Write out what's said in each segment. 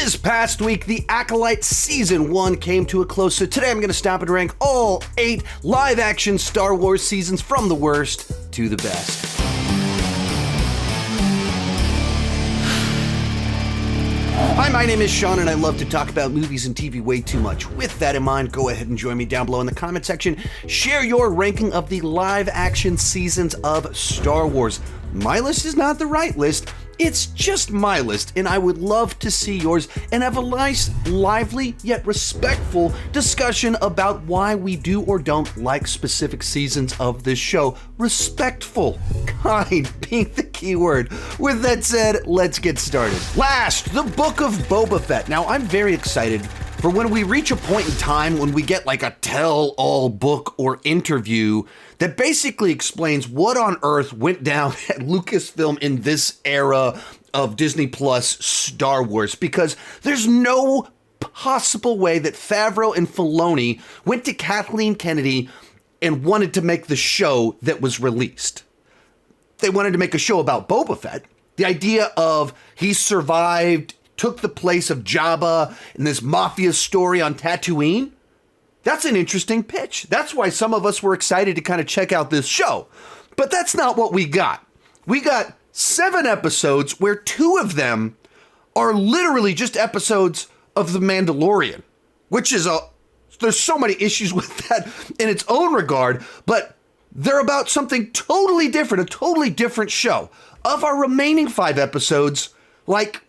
This past week, the Acolyte Season 1 came to a close, so today I'm going to stop and rank all 8 live-action Star Wars seasons from the worst to the best. Hi, my name is Sean, and I love to talk about movies and TV way too much. With that in mind, go ahead and join me down below in the comment section. Share your ranking of the live-action seasons of Star Wars. My list is not the right list. It's just my list, and I would love to see yours and have a nice, lively, yet respectful discussion about why we do or don't like specific seasons of this show. Respectful, kind being the key word. With that said, let's get started. Last, the Book of Boba Fett. Now, I'm very excited for when we reach a point in time when we get like a tell-all book or interview that basically explains what on earth went down at Lucasfilm in this era of Disney Plus Star Wars, because there's no possible way that Favreau and Filoni went to Kathleen Kennedy and wanted to make the show that was released. They wanted to make a show about Boba Fett. The idea of he survived, took the place of Jabba in this mafia story on Tatooine. That's an interesting pitch. That's why some of us were excited to kind of check out this show. But that's not what we got. We got 7 episodes where 2 of them are literally just episodes of The Mandalorian, which is there's so many issues with that in its own regard, but they're about something totally different, a totally different show. Of our remaining 5 episodes, like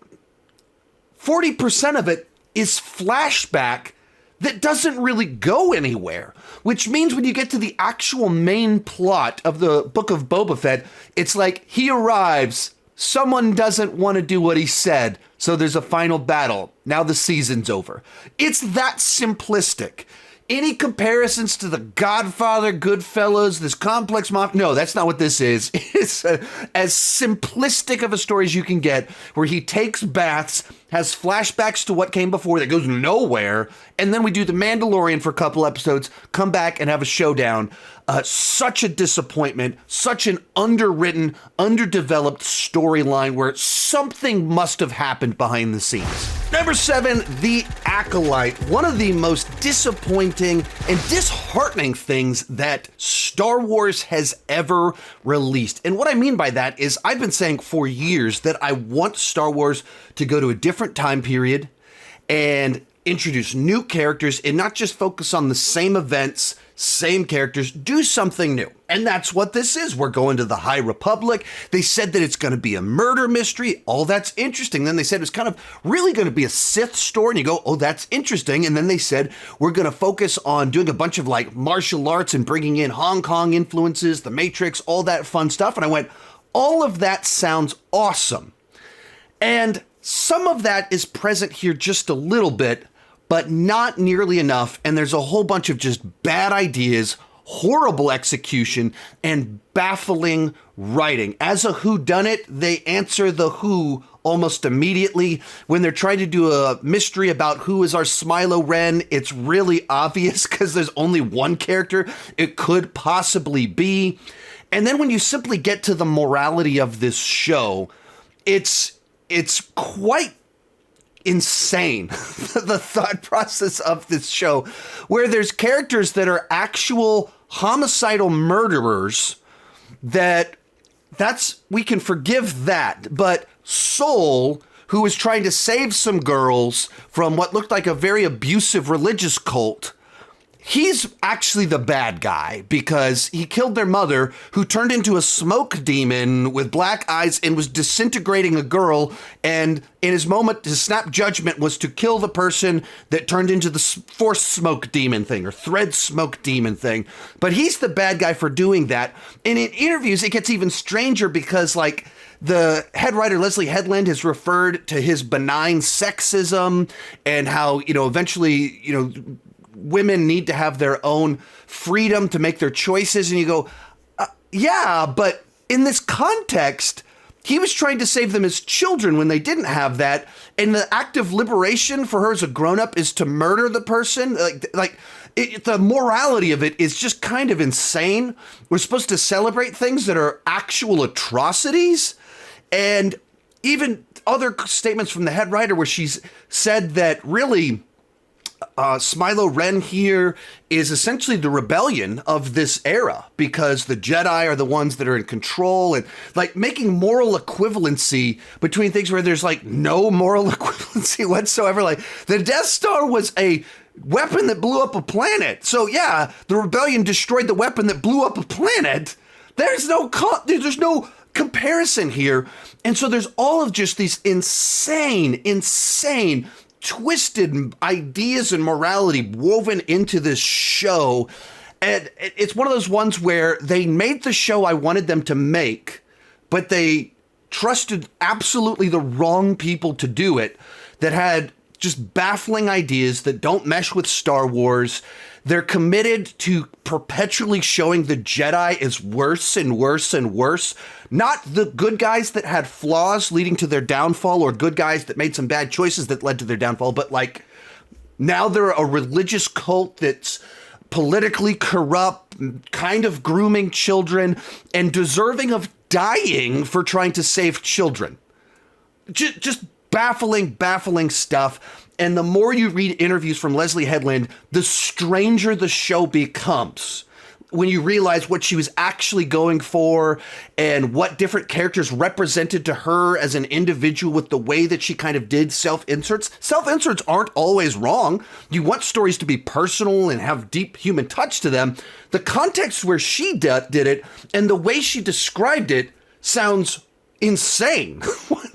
40% of it is flashback that doesn't really go anywhere, which means when you get to the actual main plot of the Book of Boba Fett, it's like he arrives, someone doesn't want to do what he said, so there's a final battle. Now the season's over. It's that simplistic. Any comparisons to The Godfather, Goodfellas, this complex no, that's not what this is. It's as simplistic of a story as you can get, where he takes baths, has flashbacks to what came before that goes nowhere, and then we do The Mandalorian for a couple episodes, come back and have a showdown. Such a disappointment, such an underwritten, underdeveloped storyline where something must have happened behind the scenes. Number 7, The Acolyte. One of the most disappointing and disheartening things that Star Wars has ever released. And what I mean by that is I've been saying for years that I want Star Wars to go to a different time period and introduce new characters and not just focus on the same events, same characters, do something new. And that's what this is. We're going to the High Republic. They said that it's going to be a murder mystery. Oh, that's interesting. Then they said it's kind of really going to be a Sith story. And you go, oh, that's interesting. And then they said, we're going to focus on doing a bunch of like martial arts and bringing in Hong Kong influences, the Matrix, all that fun stuff. And I went, all of that sounds awesome. And some of that is present here just a little bit, but not nearly enough, and there's a whole bunch of just bad ideas, horrible execution, and baffling writing. As a whodunit, they answer the who almost immediately. When they're trying to do a mystery about who is our Smilo Ren, it's really obvious because there's only one character it could possibly be. And then when you simply get to the morality of this show, it's quite insane, the thought process of this show, where there's characters that are actual homicidal murderers we can forgive that, but Soul, who was trying to save some girls from what looked like a very abusive religious cult, he's actually the bad guy because he killed their mother, who turned into a smoke demon with black eyes and was disintegrating a girl. And in his moment, his snap judgment was to kill the person that turned into the force smoke demon thing or thread smoke demon thing. But he's the bad guy for doing that. And in interviews, it gets even stranger because like the head writer, Leslie Headland, has referred to his benign sexism and how, eventually, women need to have their own freedom to make their choices. And you go, yeah, but in this context, he was trying to save them as children when they didn't have that. And the act of liberation for her as a grown-up is to murder the person. The morality of it is just kind of insane. We're supposed to celebrate things that are actual atrocities. And even other statements from the head writer where she's said that really Smilo Ren here is essentially the rebellion of this era because the Jedi are the ones that are in control, and like making moral equivalency between things where there's like no moral equivalency whatsoever. Like the Death Star was a weapon that blew up a planet. So yeah, the rebellion destroyed the weapon that blew up a planet. There's no comparison here. And so there's all of just these insane twisted ideas and morality woven into this show. And it's one of those ones where they made the show I wanted them to make, but they trusted absolutely the wrong people to do it, that had just baffling ideas that don't mesh with Star Wars. They're committed to perpetually showing the Jedi as worse and worse and worse. Not the good guys that had flaws leading to their downfall, or good guys that made some bad choices that led to their downfall, but like now they're a religious cult that's politically corrupt, kind of grooming children, and deserving of dying for trying to save children. Just baffling stuff. And the more you read interviews from Leslie Headland, the stranger the show becomes when you realize what she was actually going for and what different characters represented to her as an individual with the way that she kind of did self-inserts. Self-inserts aren't always wrong. You want stories to be personal and have deep human touch to them. The context where she did it and the way she described it sounds insane.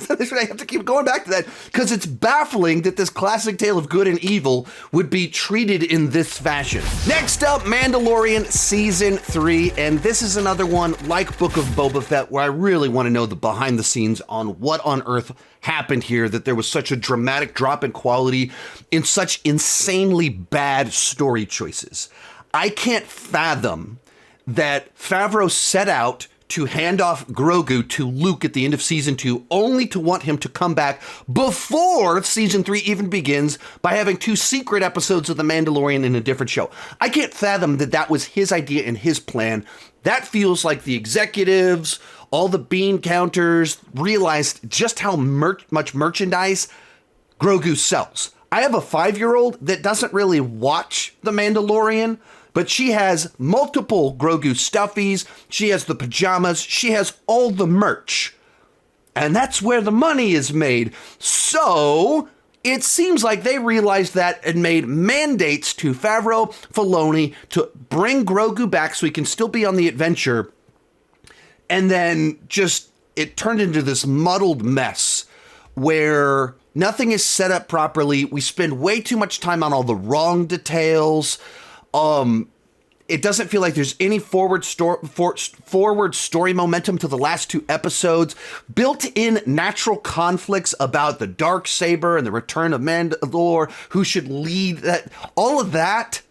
I have to keep going back to that because it's baffling that this classic tale of good and evil would be treated in this fashion. Next up, Mandalorian Season 3, and this is another one like Book of Boba Fett where I really want to know the behind the scenes on what on earth happened here, that there was such a dramatic drop in quality in such insanely bad story choices. I can't fathom that Favreau set out to hand off Grogu to Luke at the end of Season 2, only to want him to come back before Season 3 even begins by having 2 secret episodes of The Mandalorian in a different show. I can't fathom that that was his idea and his plan. That feels like the executives, all the bean counters, realized just how much merchandise Grogu sells. I have a 5-year-old that doesn't really watch The Mandalorian, but she has multiple Grogu stuffies, she has the pajamas, she has all the merch. And that's where the money is made. So it seems like they realized that and made mandates to Favreau, Filoni to bring Grogu back so he can still be on the adventure. And then just it turned into this muddled mess where nothing is set up properly. We spend way too much time on all the wrong details. It doesn't feel like there's any forward story momentum to the last 2 episodes. Built-in natural conflicts about the Darksaber and the return of Mandalore, who should lead that. All of that,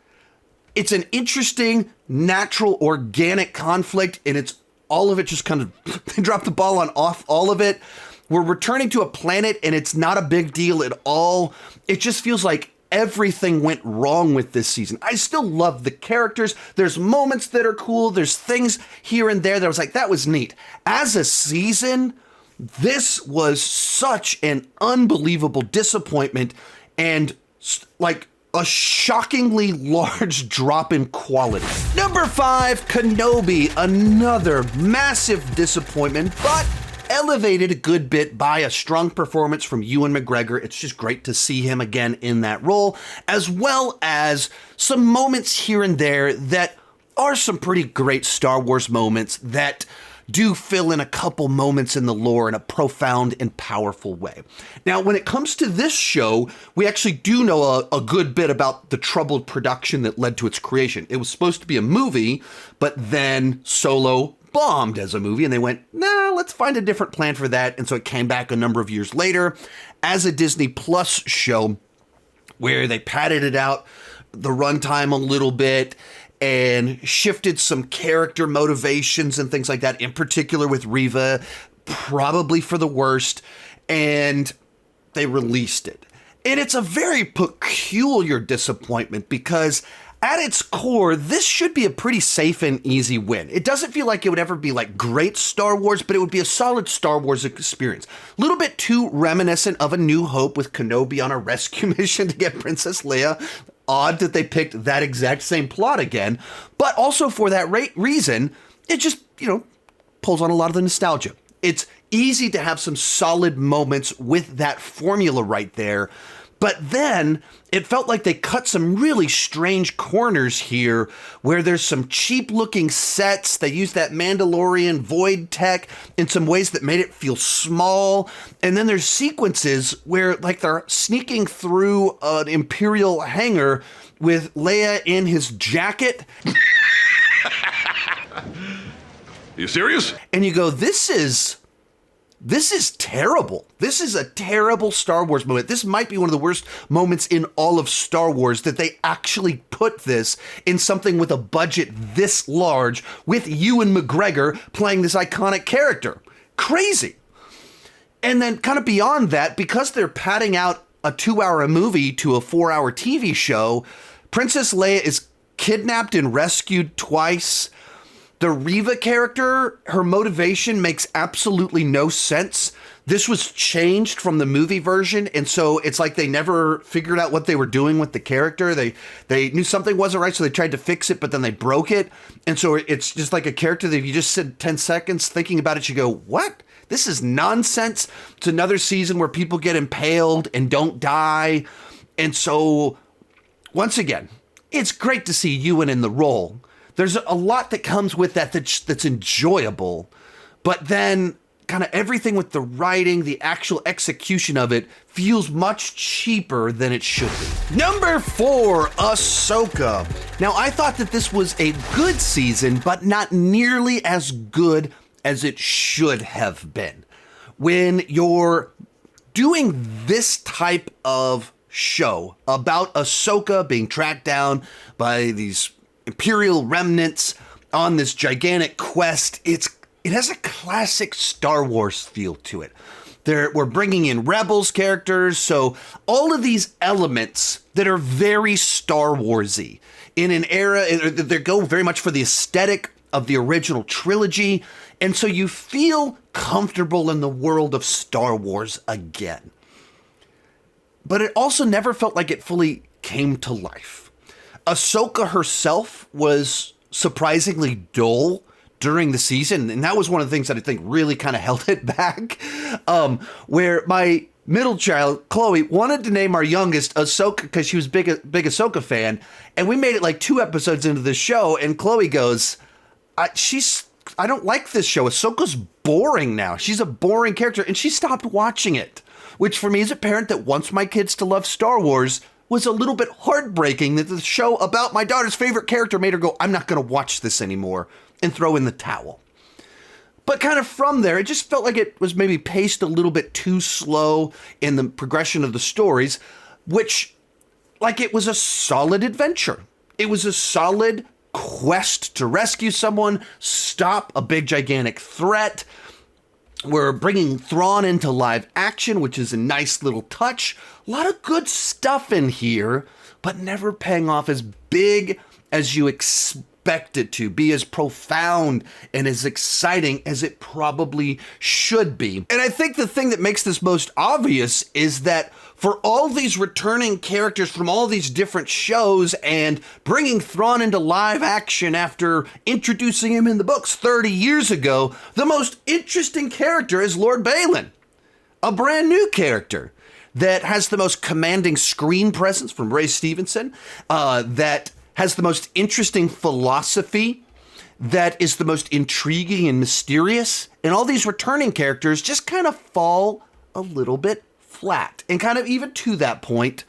it's an interesting, natural, organic conflict, and it's all of it just kind of they dropped the ball on off all of it. We're returning to a planet, and it's not a big deal at all. It just feels like everything went wrong with this season. I still love the characters. There's moments that are cool. There's things here and there that I was like, that was neat. As a season, this was such an unbelievable disappointment and like a shockingly large drop in quality. Number 5, Kenobi, another massive disappointment, but elevated a good bit by a strong performance from Ewan McGregor. It's just great to see him again in that role, as well as some moments here and there that are some pretty great Star Wars moments that do fill in a couple moments in the lore in a profound and powerful way. Now, when it comes to this show, we actually do know a good bit about the troubled production that led to its creation. It was supposed to be a movie, but then Solo bombed as a movie, and they went, nah, let's find a different plan for that. And so it came back a number of years later as a Disney Plus show where they padded it out, the runtime a little bit, and shifted some character motivations and things like that, in particular with Reva, probably for the worst, and they released it. And it's a very peculiar disappointment because At its core, this should be a pretty safe and easy win. It doesn't feel like it would ever be like great Star Wars, but it would be a solid Star Wars experience. A little bit too reminiscent of A New Hope with Kenobi on a rescue mission to get Princess Leia. Odd that they picked that exact same plot again, but also for that reason, it just, pulls on a lot of the nostalgia. It's easy to have some solid moments with that formula right there. But then it felt like they cut some really strange corners here where there's some cheap looking sets. They used that Mandalorian void tech in some ways that made it feel small. And then there's sequences where like they're sneaking through an Imperial hangar with Leia in his jacket. You serious? And you go, this is terrible. This is a terrible Star Wars moment. This might be one of the worst moments in all of Star Wars that they actually put this in something with a budget this large with Ewan McGregor playing this iconic character. Crazy. And then kind of beyond that, because they're padding out a 2-hour movie to a 4-hour TV show, Princess Leia is kidnapped and rescued twice. The Reva character, her motivation makes absolutely no sense. This was changed from the movie version, and so it's like they never figured out what they were doing with the character. They knew something wasn't right, so they tried to fix it, but then they broke it. And so it's just like a character that if you just sit 10 seconds thinking about it, you go, what? This is nonsense. It's another season where people get impaled and don't die. And so, once again, it's great to see Ewan in the role. There's a lot that comes with that's enjoyable, but then kind of everything with the writing, the actual execution of it feels much cheaper than it should be. Number 4, Ahsoka. Now, I thought that this was a good season, but not nearly as good as it should have been. When you're doing this type of show about Ahsoka being tracked down by these Imperial remnants on this gigantic quest, it has a classic Star Wars feel to it. We're bringing in Rebels characters, so all of these elements that are very Star Warsy in an era, they go very much for the aesthetic of the original trilogy, and so you feel comfortable in the world of Star Wars again. But it also never felt like it fully came to life. Ahsoka herself was surprisingly dull during the season, and that was one of the things that I think really kind of held it back. Where my middle child, Chloe, wanted to name our youngest Ahsoka because she was big Ahsoka fan, and we made it like 2 episodes into the show, and Chloe goes, I don't like this show. Ahsoka's boring now. She's a boring character, and she stopped watching it, which for me as a parent that wants my kids to love Star Wars was a little bit heartbreaking that the show about my daughter's favorite character made her go, I'm not going to watch this anymore, and throw in the towel. But kind of from there, it just felt like it was maybe paced a little bit too slow in the progression of the stories, which, like, it was a solid adventure. It was a solid quest to rescue someone, stop a big gigantic threat. We're bringing Thrawn into live action, which is a nice little touch. A lot of good stuff in here, but never paying off as big as you expect it to be, as profound and as exciting as it probably should be. And I think the thing that makes this most obvious is that for all these returning characters from all these different shows and bringing Thrawn into live action after introducing him in the books 30 years ago, the most interesting character is Lord Balin, a brand new character that has the most commanding screen presence from Ray Stevenson, that has the most interesting philosophy, that is the most intriguing and mysterious, and all these returning characters just kind of fall a little bit flat. And kind of even to that point,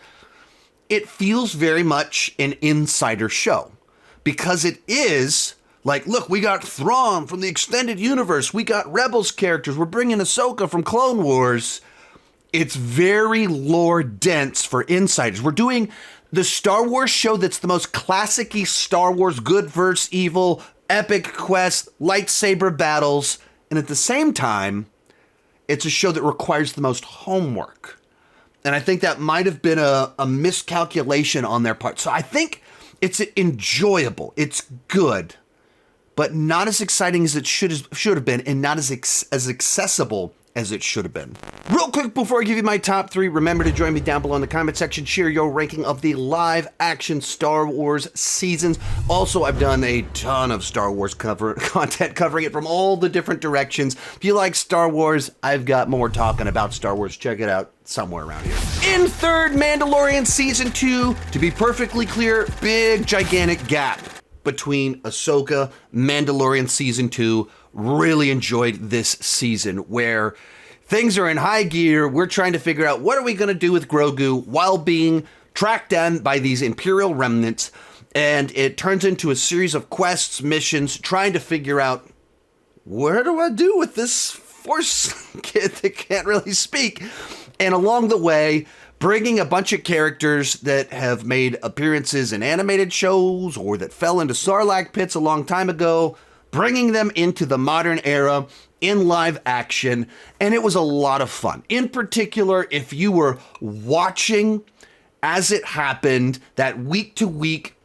it feels very much an insider show, because it is like, look, we got Thrawn from the extended universe, we got Rebels characters, we're bringing Ahsoka from Clone Wars. It's very lore dense for insiders. We're doing the Star Wars show that's the most classic-y Star Wars, good versus evil, epic quest, lightsaber battles, and at the same time, it's a show that requires the most homework. And I think that might have been a miscalculation on their part. So I think It's enjoyable. It's good, but not as exciting as it should have been, and not as accessible as it should have been. Real quick before I give you my top 3, remember to join me down below in the comment section. Share your ranking of the live action Star Wars seasons. Also, I've done a ton of Star Wars content covering it from all the different directions. If you like Star Wars, I've got more talking about Star Wars. Check it out somewhere around here. In third, Mandalorian Season 2. To be perfectly clear, big, gigantic gap between Ahsoka, Mandalorian Season 2. Really enjoyed this season where things are in high gear. We're trying to figure out what are we going to do with Grogu while being tracked down by these Imperial remnants. And it turns into a series of quests, missions, trying to figure out, what do I do with this Force kid that can't really speak? And along the way, bringing a bunch of characters that have made appearances in animated shows or that fell into Sarlacc pits a long time ago, bringing them into the modern era in live action, and it was a lot of fun. In particular, if you were watching as it happened, that week-to-week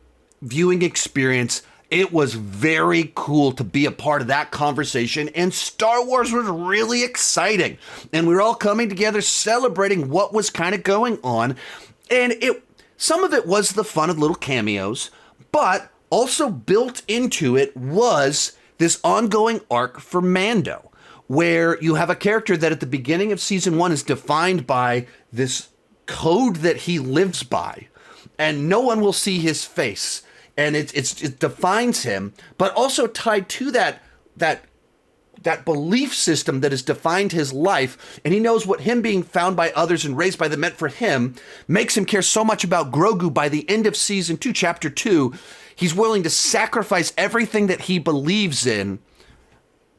viewing experience, it was very cool to be a part of that conversation, and Star Wars was really exciting. And we were all coming together, celebrating what was kind of going on, and some of it was the fun of little cameos, but also built into it was this ongoing arc for Mando, where you have a character that at the beginning of season 1 is defined by this code that he lives by, and no one will see his face, and it defines him, but also tied to that belief system that has defined his life, and he knows what him being found by others and raised by them meant for him, makes him care so much about Grogu. By the end of season 2, chapter 2, he's willing to sacrifice everything that he believes in,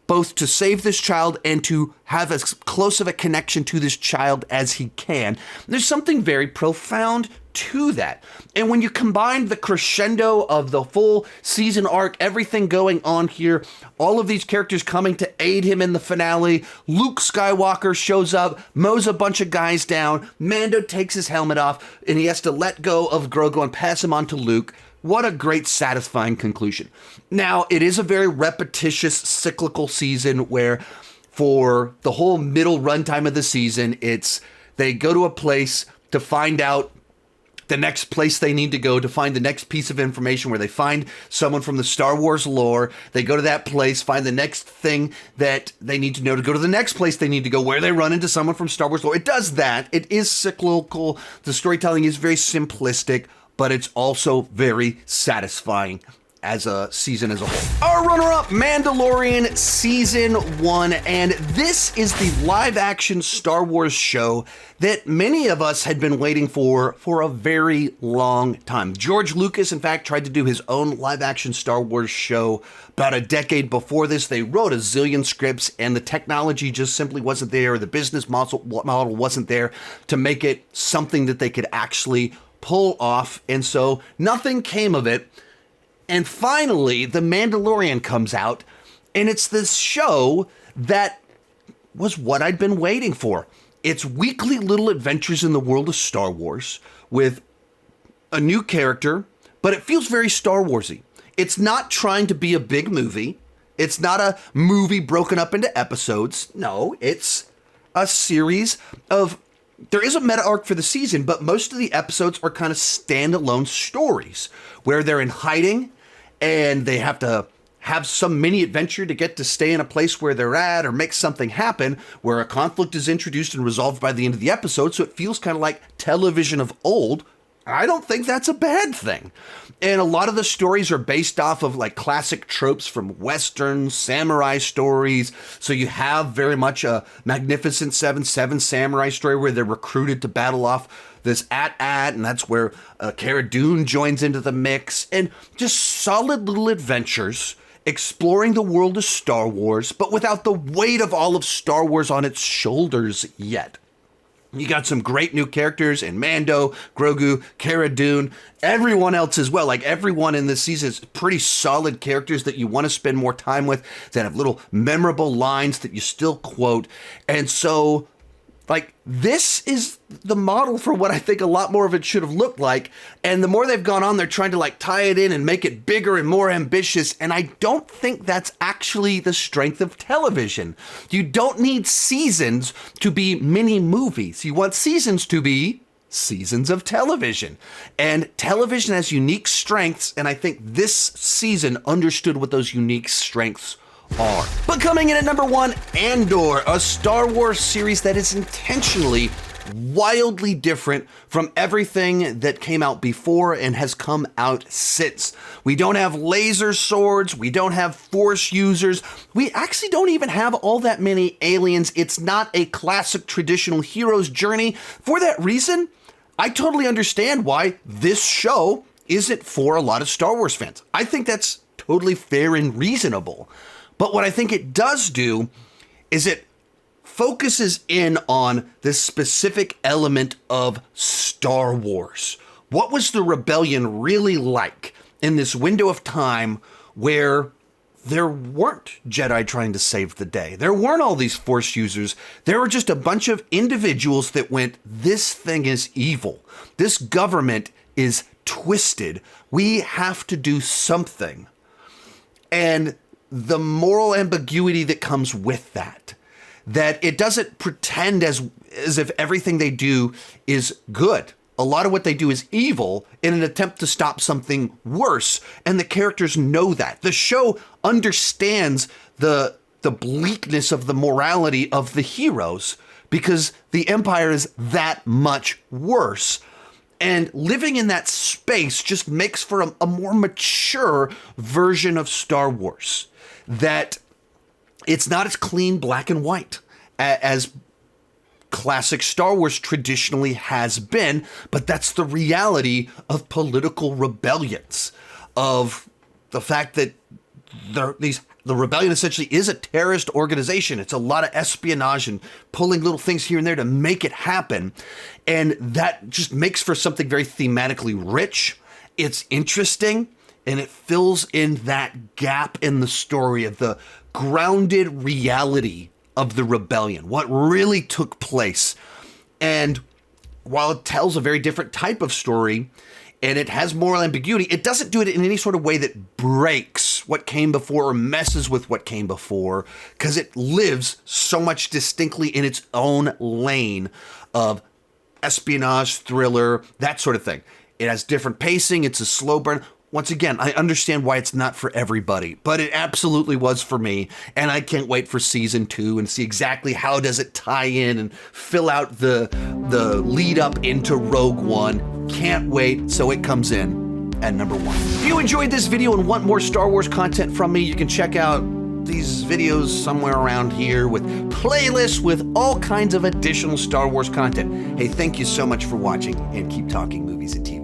both to save this child and to have as close of a connection to this child as he can. There's something very profound to that. And when you combine the crescendo of the full season arc, everything going on here, all of these characters coming to aid him in the finale, Luke Skywalker shows up, mows a bunch of guys down, Mando takes his helmet off, and he has to let go of Grogu and pass him on to Luke. What a great, satisfying conclusion. Now, it is a very repetitious, cyclical season where for the whole middle runtime of the season, they go to a place to find out the next place they need to go to find the next piece of information, where they find someone from the Star Wars lore. They go to that place, find the next thing that they need to know to go to the next place they need to go, where they run into someone from Star Wars lore. It does that. It is cyclical. The storytelling is very simplistic, but it's also very satisfying as a season as a whole. Our runner-up, Mandalorian Season 1, and this is the live-action Star Wars show that many of us had been waiting for a very long time. George Lucas, in fact, tried to do his own live-action Star Wars show about a decade before this. They wrote a zillion scripts, and the technology just simply wasn't there. The business model wasn't there to make it something that they could actually pull off, and so nothing came of it. And finally, The Mandalorian comes out, and it's this show that was what I'd been waiting for. It's weekly little adventures in the world of Star Wars with a new character, but it feels very Star Warsy. It's not trying to be a big movie. It's not a movie broken up into episodes. No, it's a series of... There is a meta arc for the season, but most of the episodes are kind of standalone stories where they're in hiding and they have to have some mini adventure to get to stay in a place where they're at or make something happen, where a conflict is introduced and resolved by the end of the episode. So it feels kind of like television of old. I don't think that's a bad thing. And a lot of the stories are based off of like classic tropes from Western samurai stories. So you have very much a Magnificent Seven samurai story where they're recruited to battle off this at, and that's where Cara Dune joins into the mix. And just solid little adventures exploring the world of Star Wars, but without the weight of all of Star Wars on its shoulders yet. You got some great new characters in Mando, Grogu, Cara Dune, everyone else as well. Like everyone in this season is pretty solid characters that you want to spend more time with, that have little memorable lines that you still quote. And so Like, this is the model for what I think a lot more of it should have looked like. And the more they've gone on, they're trying to like tie it in and make it bigger and more ambitious. And I don't think that's actually the strength of television. You don't need seasons to be mini movies. You want seasons to be seasons of television. And television has unique strengths. And I think this season understood what those unique strengths are. But coming in at number 1, Andor, a Star Wars series that is intentionally wildly different from everything that came out before and has come out since. We don't have laser swords, we don't have Force users, we actually don't even have all that many aliens. It's not a classic traditional hero's journey. For that reason, I totally understand why this show isn't for a lot of Star Wars fans. I think that's totally fair and reasonable. But what I think it does do is it focuses in on this specific element of Star Wars. What was the rebellion really like in this window of time where there weren't Jedi trying to save the day? There weren't all these Force users. There were just a bunch of individuals that went, this thing is evil. This government is twisted. We have to do something. And the moral ambiguity that comes with that it doesn't pretend as if everything they do is good. A lot of what they do is evil in an attempt to stop something worse, and the characters know that. The show understands the bleakness of the morality of the heroes because the Empire is that much worse. And living in that space just makes for a more mature version of Star Wars. That it's not as clean black and white as classic Star Wars traditionally has been, but that's the reality of political rebellions, of the fact that the rebellion essentially is a terrorist organization. It's a lot of espionage and pulling little things here and there to make it happen. And that just makes for something very thematically rich. It's interesting. And it fills in that gap in the story of the grounded reality of the rebellion, what really took place. And while it tells a very different type of story and it has moral ambiguity, it doesn't do it in any sort of way that breaks what came before or messes with what came before, because it lives so much distinctly in its own lane of espionage, thriller, that sort of thing. It has different pacing. It's a slow burn. Once again, I understand why it's not for everybody, but it absolutely was for me, and I can't wait for season 2 and see exactly how does it tie in and fill out the lead up into Rogue One. Can't wait, so it comes in at number 1. If you enjoyed this video and want more Star Wars content from me, you can check out these videos somewhere around here with playlists with all kinds of additional Star Wars content. Hey, thank you so much for watching, and keep talking movies and TV.